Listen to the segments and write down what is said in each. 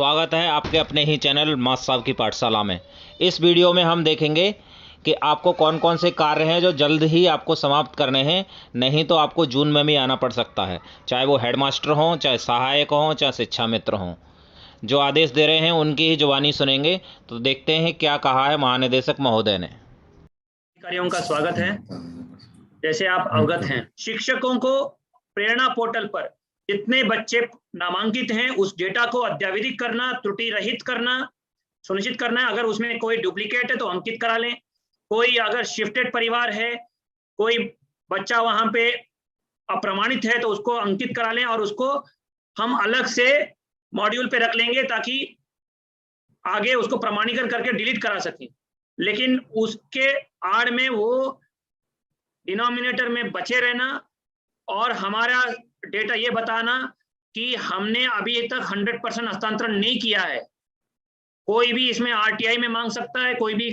स्वागत है आपके अपने ही चैनल मास साहब की पाठशाला में। इस वीडियो में हम देखेंगे कि आपको कौन कौन से कार्य हैं जो जल्द ही आपको समाप्त करने हैं, नहीं तो आपको जून में भी आना पड़ सकता है। चाहे वो हेडमास्टर हों, चाहे सहायक हों, चाहे शिक्षा मित्र हों, जो आदेश दे रहे हैं उनकी ही जुबानी सुनेंगे। तो देखते हैं क्या कहा है महानिदेशक महोदय ने। अधिकारियों का स्वागत है। जैसे आप अवगत हैं, शिक्षकों को प्रेरणा पोर्टल पर जितने बच्चे नामांकित हैं उस डेटा को अद्यतन करना, त्रुटि रहित करना, सुनिश्चित करना है। अगर उसमें कोई डुप्लीकेट है तो अंकित करा लें। कोई अगर शिफ्टेड परिवार है, कोई बच्चा वहां पे अप्रमाणित है तो उसको अंकित करा लें और उसको हम अलग से मॉड्यूल पे रख लेंगे ताकि आगे उसको प्रमाणीकरण करके डिलीट करा सकें। लेकिन उसके आड़ में वो डिनोमिनेटर में बचे रहना और हमारा डेटा ये बताना कि हमने अभी तक 100% हस्तांतरण नहीं किया है। कोई भी इसमें आरटीआई में मांग सकता है, कोई भी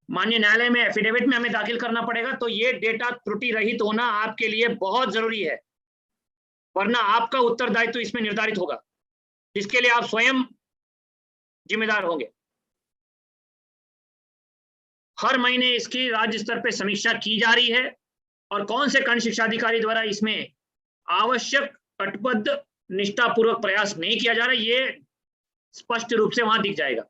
माननीय न्यायालय में एफिडेविट में हमें दाखिल करना पड़ेगा। तो ये डेटा त्रुटि रहित होना आपके लिए बहुत जरूरी है, वरना आपका उत्तरदायित्व तो इसमें निर्धारित होगा, जिसके लिए आप स्वयं जिम्मेदार होंगे। हर महीने इसकी राज्य स्तर पर समीक्षा की जा रही है और कौन से खंड शिक्षा अधिकारी द्वारा इसमें आवश्यक कटिबद्ध निष्ठापूर्वक प्रयास नहीं किया जा रहा है, ये स्पष्ट रूप से वहां दिख जाएगा।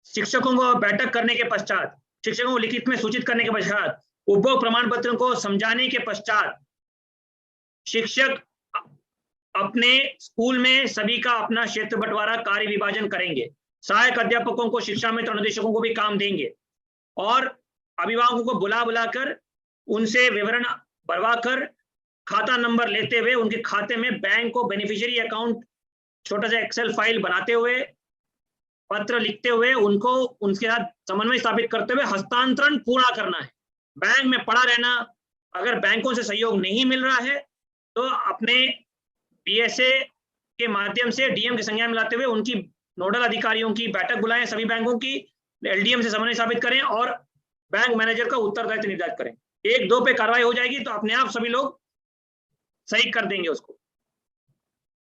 शिक्षकों को बैठक करने के पश्चात, शिक्षकों को लिखित में सूचित करने के पश्चात, उपभोग प्रमाण पत्रों को समझाने के पश्चात शिक्षक अपने स्कूल में सभी का अपना क्षेत्र बंटवारा कार्य विभाजन करेंगे। सहायक अध्यापकों को, शिक्षा मित्र, अनुदेशकों को भी काम देंगे और अभिभावकों को बुला बुलाकर उनसे विवरण भरवा कर खाता नंबर लेते हुए उनके खाते में बैंक को बेनिफिशियरी अकाउंट छोटा सा एक्सेल फाइल बनाते हुए, पत्र लिखते हुए उनको उनके साथ समन्वय स्थापित करते हुए हस्तांतरण पूरा करना है। बैंक में पड़ा रहना, अगर बैंकों से सहयोग नहीं मिल रहा है तो अपने बीएसए के माध्यम से डीएम के संज्ञान में लाते हुए उनकी नोडल अधिकारियों की बैठक बुलाएं, सभी बैंकों की, एलडीएम से समन्वय स्थापित करें और बैंक मैनेजर का उत्तरदायित्व निर्धारित करें। 1-2 पे कार्रवाई हो जाएगी तो अपने आप सभी लोग सही कर देंगे उसको।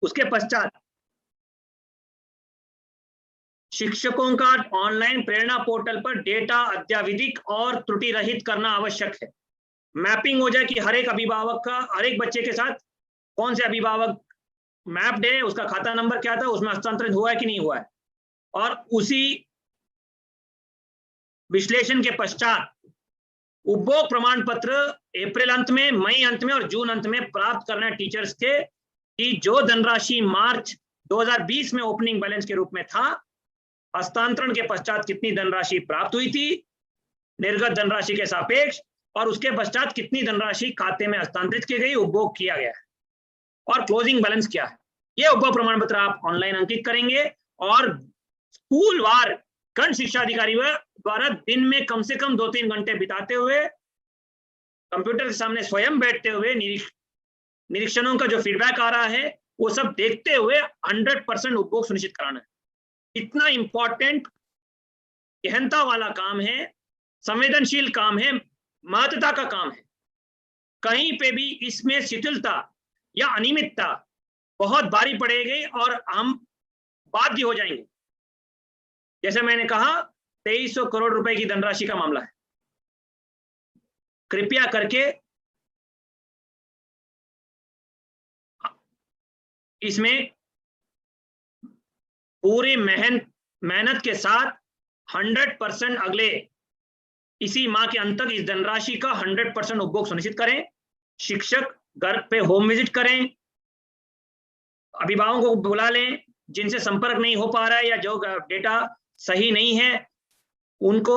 उसके पश्चात शिक्षकों का ऑनलाइन प्रेरणा पोर्टल पर डेटा अद्यतन और त्रुटि रहित करना आवश्यक है। मैपिंग हो जाए कि हर एक अभिभावक का, हर एक बच्चे के साथ कौन से अभिभावक मैप्ड है, उसका खाता नंबर क्या था, उसमें हस्तांतरित हुआ है कि नहीं हुआ है। और उसी विश्लेषण के पश्चात उपभोग प्रमाण पत्र अप्रैल अंत में, मई अंत में और जून अंत में प्राप्त करना है टीचर्स के, कि जो धनराशि मार्च 2020 में ओपनिंग बैलेंस के रूप में था, हस्तांतरण के पश्चात कितनी धनराशि प्राप्त हुई थी निर्गत धनराशि के सापेक्ष, और उसके पश्चात कितनी धनराशि खाते में हस्तांतरित की गई, उपभोग किया गया है और क्लोजिंग बैलेंस क्या है। यह उपभोग प्रमाण पत्र आप ऑनलाइन अंकित करेंगे और स्कूल वार खंड शिक्षा अधिकारी द्वारा दिन में कम से कम 2-3 घंटे बिताते हुए कंप्यूटर के सामने स्वयं बैठते हुए निरीक्षणों का जो फीडबैक आ रहा है वो सब देखते हुए 100% उपभोग सुनिश्चित कराना है। इतना इंपॉर्टेंट, गहनता वाला काम है, संवेदनशील काम है, महत्वता का काम है। कहीं पे भी इसमें शिथिलता या अनियमितता बहुत भारी पड़ेगी और हम बाध्य हो जाएंगे। जैसे मैंने कहा, 2300 करोड़ रुपए की धनराशि का मामला है। कृपया करके इसमें पूरी मेहनत के साथ 100% अगले इसी माह के अंत तक इस धनराशि का 100% उपभोग सुनिश्चित करें। शिक्षक घर पे होम विजिट करें, अभिभावकों को बुला लें जिनसे संपर्क नहीं हो पा रहा है या जो डेटा सही नहीं है उनको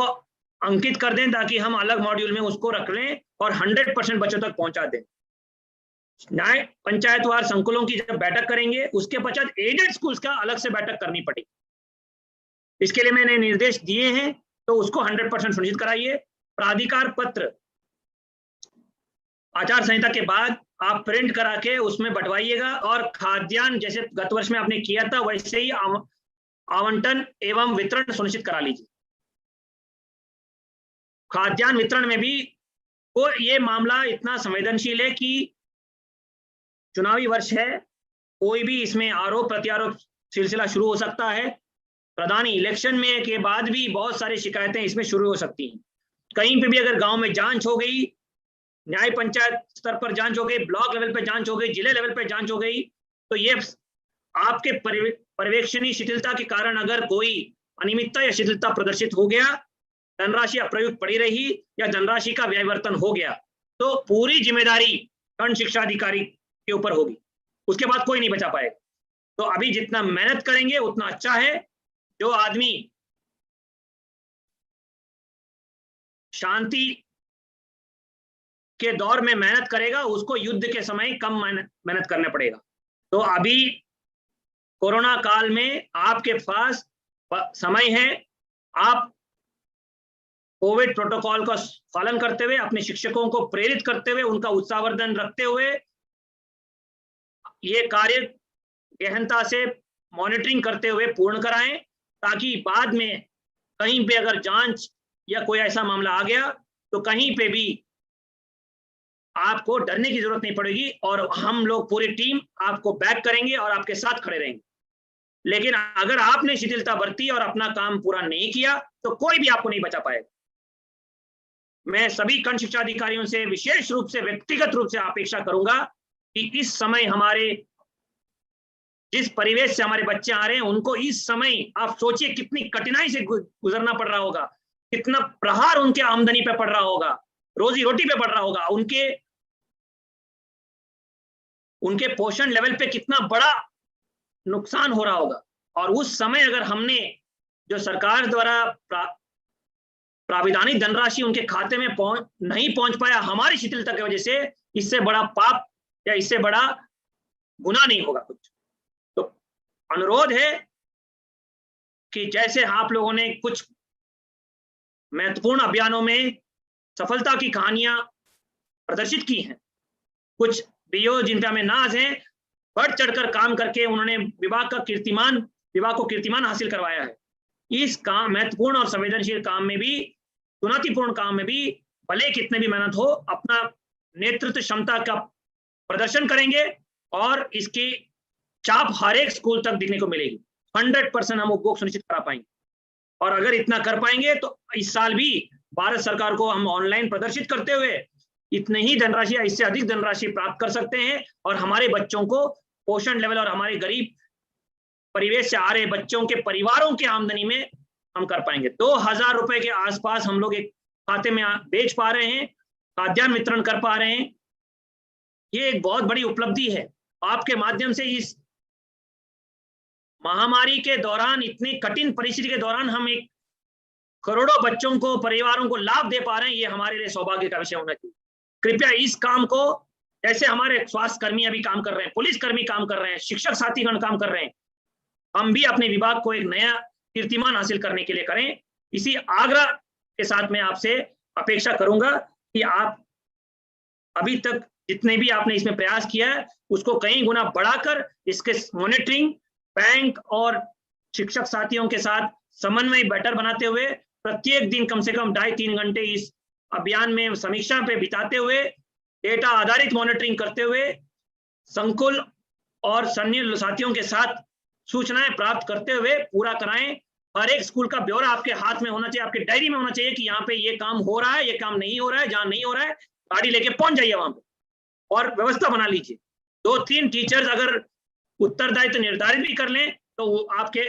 अंकित कर दें ताकि हम अलग मॉड्यूल में उसको रख लें और 100% बच्चों तक पहुंचा दें। न्याय पंचायतवार संकुलों की जब बैठक करेंगे उसके पश्चात एडेड स्कूल्स का अलग से बैठक करनी पड़ेगी। इसके लिए मैंने निर्देश दिए हैं, तो उसको 100% सुनिश्चित कराइए। प्राधिकार पत्र आचार संहिता के बाद आप प्रिंट करा के उसमें बंटवाइएगा और खाद्यान्न जैसे गत वर्ष में आपने किया था वैसे ही आवंटन एवं वितरण सुनिश्चित करा लीजिए। खाद्यान्न वितरण में भी तो ये मामला इतना संवेदनशील है कि चुनावी वर्ष है, कोई भी इसमें आरोप प्रत्यारोप सिलसिला शुरू हो सकता है। प्रधानी इलेक्शन में के बाद भी बहुत सारी शिकायतें इसमें शुरू हो सकती हैं। कहीं पे भी अगर गांव में जांच हो गई, न्याय पंचायत स्तर पर जांच हो गई, ब्लॉक लेवल पे जांच हो गई, जिले लेवल पे जांच हो गई, तो ये आपके पर्यवेक्षणीय शिथिलता के कारण अगर कोई अनियमितता या शिथिलता प्रदर्शित हो गया, धनराशि अप्रयुक्त पड़ी रही या धनराशि का व्ययवर्तन हो गया, तो पूरी जिम्मेदारी खंड शिक्षा अधिकारी के ऊपर होगी। उसके बाद कोई नहीं बचा पाएगा। तो अभी जितना मेहनत करेंगे उतना अच्छा है। जो आदमी शांति के दौर में मेहनत करेगा उसको युद्ध के समय कम मेहनत करना पड़ेगा। तो अभी कोरोना काल में आपके पास समय है, आप कोविड प्रोटोकॉल का पालन करते हुए, अपने शिक्षकों को प्रेरित करते हुए, उनका उत्साहवर्धन रखते हुए ये कार्य गहनता से मॉनिटरिंग करते हुए पूर्ण कराएं, ताकि बाद में कहीं पे अगर जांच या कोई ऐसा मामला आ गया तो कहीं पे भी आपको डरने की जरूरत नहीं पड़ेगी और हम लोग पूरी टीम आपको बैक करेंगे और आपके साथ खड़े रहेंगे। लेकिन अगर आपने शिथिलता बरती और अपना काम पूरा नहीं किया तो कोई भी आपको नहीं बचा पाएगा। मैं सभी खंड शिक्षा अधिकारियों से विशेष रूप से, व्यक्तिगत रूप से अपेक्षा करूंगा कि इस समय हमारे जिस परिवेश से हमारे बच्चे आ रहे हैं, उनको इस समय आप सोचिए कितनी कठिनाई से गुजरना पड़ रहा होगा, कितना प्रहार उनके आमदनी पे पड़ रहा होगा, रोजी रोटी पे पड़ रहा होगा, उनके पोषण लेवल पे कितना बड़ा नुकसान हो रहा होगा। और उस समय अगर हमने जो सरकार द्वारा प्राविधानिक धनराशि उनके खाते में नहीं पहुंच पाया हमारी शिथिलता की वजह से, इससे बड़ा पाप या इससे बड़ा गुनाह नहीं होगा कुछ। तो अनुरोध है कि जैसे आप लोगों ने कुछ महत्वपूर्ण अभियानों में सफलता की कहानियां प्रदर्शित की हैं, कुछ बीओ जिनका हमें नाज है, बढ़ चढ़कर काम करके उन्होंने विभाग को कीर्तिमान हासिल करवाया है। इस काम महत्वपूर्ण और संवेदनशील काम में भी, चुनौतीपूर्ण काम में भी, भले कितने भी मेहनत हो, अपना नेतृत्व क्षमता का प्रदर्शन करेंगे और इसकी चाप हर एक स्कूल तक दिखने को मिलेगी। 100% हम उपभोग सुनिश्चित करा पाएंगे। और अगर इतना कर पाएंगे तो इस साल भी भारत सरकार को हम ऑनलाइन प्रदर्शित करते हुए इतने ही धनराशि या इससे अधिक धनराशि प्राप्त कर सकते हैं और हमारे बच्चों को पोषण लेवल और हमारे गरीब परिवेश से आ रहे बच्चों के परिवारों के आमदनी में हम कर पाएंगे। 2000 रुपए के आसपास हम लोग एक खाते में बेच पा रहे हैं, खाद्यान्न वितरण कर पा रहे हैं। ये एक बहुत बड़ी उपलब्धि है। आपके माध्यम से इस महामारी के दौरान, इतनी कठिन परिस्थिति के दौरान हम एक करोड़ों बच्चों को, परिवारों को लाभ दे पा रहे हैं। ये हमारे लिए सौभाग्य का विषय होना चाहिए। कृपया इस काम को, जैसे हमारे स्वास्थ्य कर्मी अभी काम कर रहे हैं, पुलिस कर्मी काम कर रहे हैं, शिक्षक साथीगण काम कर रहे हैं, हम भी अपने विभाग को एक नया कीर्तिमान हासिल करने के लिए करें। इसी आग्रह के साथ मैं आपसे अपेक्षा करूंगा कि आप अभी तक जितने भी आपने इसमें प्रयास किया है उसको कई गुना बढ़ाकर इसके मॉनिटरिंग, बैंक और शिक्षक साथियों के साथ समन्वय बेटर बनाते हुए प्रत्येक दिन कम से कम 2.5-3 घंटे इस अभियान में समीक्षा पे बिताते हुए, डेटा आधारित मॉनिटरिंग करते हुए, संकुल और सैन्य साथियों के साथ सूचनाएं प्राप्त करते हुए पूरा कराएं। हर एक स्कूल का ब्यौरा आपके हाथ में होना चाहिए, आपके डायरी में होना चाहिए कि यहाँ पे ये काम हो रहा है, ये काम नहीं हो रहा है। जहां नहीं हो रहा है गाड़ी लेके पहुंच जाइए वहां पे और व्यवस्था बना लीजिए। 2-3 टीचर्स अगर उत्तरदायित्व निर्धारित भी कर लें तो आपके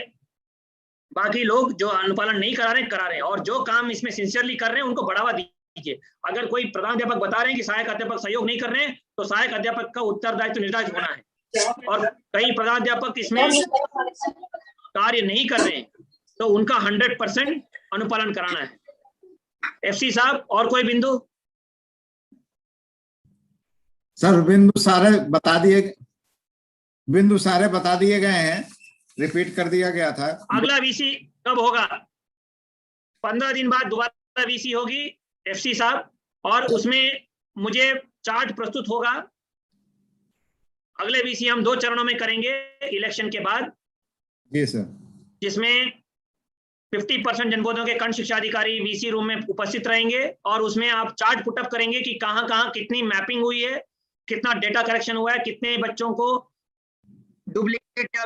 बाकी लोग जो अनुपालन नहीं करा रहे हैं और जो काम इसमें सिंसियरली कर रहे हैं उनको बढ़ावा दीजिए। अगर कोई प्रधानाध्यापक बता रहे हैं कि सहायक अध्यापक सहयोग नहीं कर रहे हैं तो सहायक अध्यापक का उत्तरदायित्व निर्धारित होना है। और कई प्रधानाध्यापक इसमें कार्य नहीं कर रहे हैं तो उनका 100% अनुपालन कराना है। एफसी साहब और कोई बिंदु? सर बिंदु सारे बता दिए गए हैं, रिपीट कर दिया गया था। अगला वीसी कब होगा? 15 दिन बाद दोबारा वीसी होगी एफसी साहब, और उसमें मुझे चार्ट प्रस्तुत होगा। अगले वीसी हम 2 चरणों में करेंगे इलेक्शन के बाद। जी सर। जिसमें 50% जनपदों के खंड शिक्षा अधिकारी वीसी रूम में उपस्थित रहेंगे और उसमें आप चार्ट पुटअप करेंगे कि कहां कहां कितनी मैपिंग हुई है, कितना डेटा करेक्शन हुआ है, कितने बच्चों को डुप्लीकेट या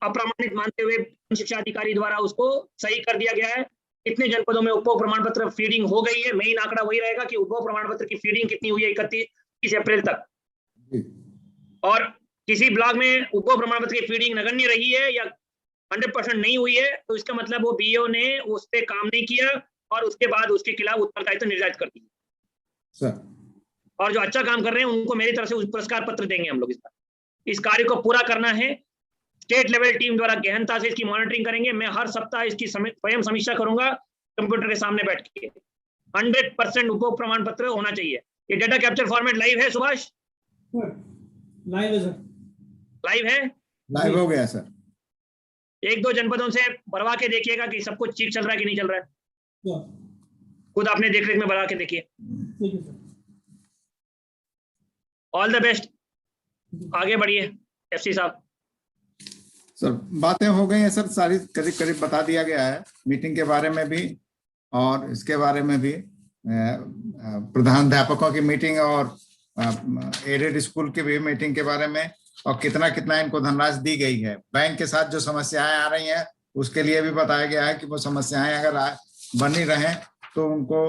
अप्रमाणित मानते हुए शिक्षा अधिकारी द्वारा उसको सही कर दिया गया है। कितने जनपदों में उपभोग प्रमाण पत्र फीडिंग हो गई है, मेन आंकड़ा वही रहेगा कि उपभोग प्रमाण पत्र की फीडिंग कितनी हुई है 31 अप्रैल तक। और किसी ब्लॉक में उपभोग प्रमाण पत्र की फीडिंग नगण्य रही है या 100% नहीं हुई है, तो इसका मतलब वो बीओ ने उस पर काम नहीं किया और उसके बाद उसके खिलाफ उत्तरदायित्व निर्धारित कर दी। और जो अच्छा काम कर रहे हैं उनको मेरी तरफ से पुरस्कार पत्र देंगे हम लोग। इस कार्य को पूरा करना है। स्टेट लेवल टीम द्वारा गहनता से इसकी मॉनिटरिंग करेंगे। मैं हर सप्ताह इसकी स्वयं समीक्षा करूंगा कंप्यूटर के सामने बैठ के। 100% उपभोग प्रमाण पत्र होना चाहिए। ये डेटा कैप्चर फॉर्मेट लाइव है सुभाष? लाइव है सर। लाइव है? लाइव हो गया सर। 1-2 जनपदों से भरवा के देखिएगा कि सब कुछ ठीक चल रहा है कि नहीं चल रहा है। खुद आपने देख रेख में भरवा के देखिए। ऑल द बेस्ट, आगे बढ़िए एफसी साहब। सर बातें हो गई हैं सर, सारी करीब करीब बता दिया गया है, मीटिंग के बारे में भी और इसके बारे में भी, प्रधानाध्यापकों की मीटिंग और एडेड स्कूल की भी मीटिंग के बारे में, और कितना कितना इनको धनराशि दी गई है। बैंक के साथ जो समस्याएं आ रही हैं उसके लिए भी बताया गया है कि वो समस्याएं अगर बनी रहें तो उनको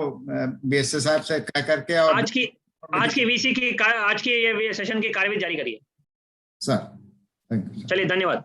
बीएसए साहब से कह करके और आज की वीसी की आज के ये सेशन की कार्यवाही जारी करिए सर। चलिए धन्यवाद।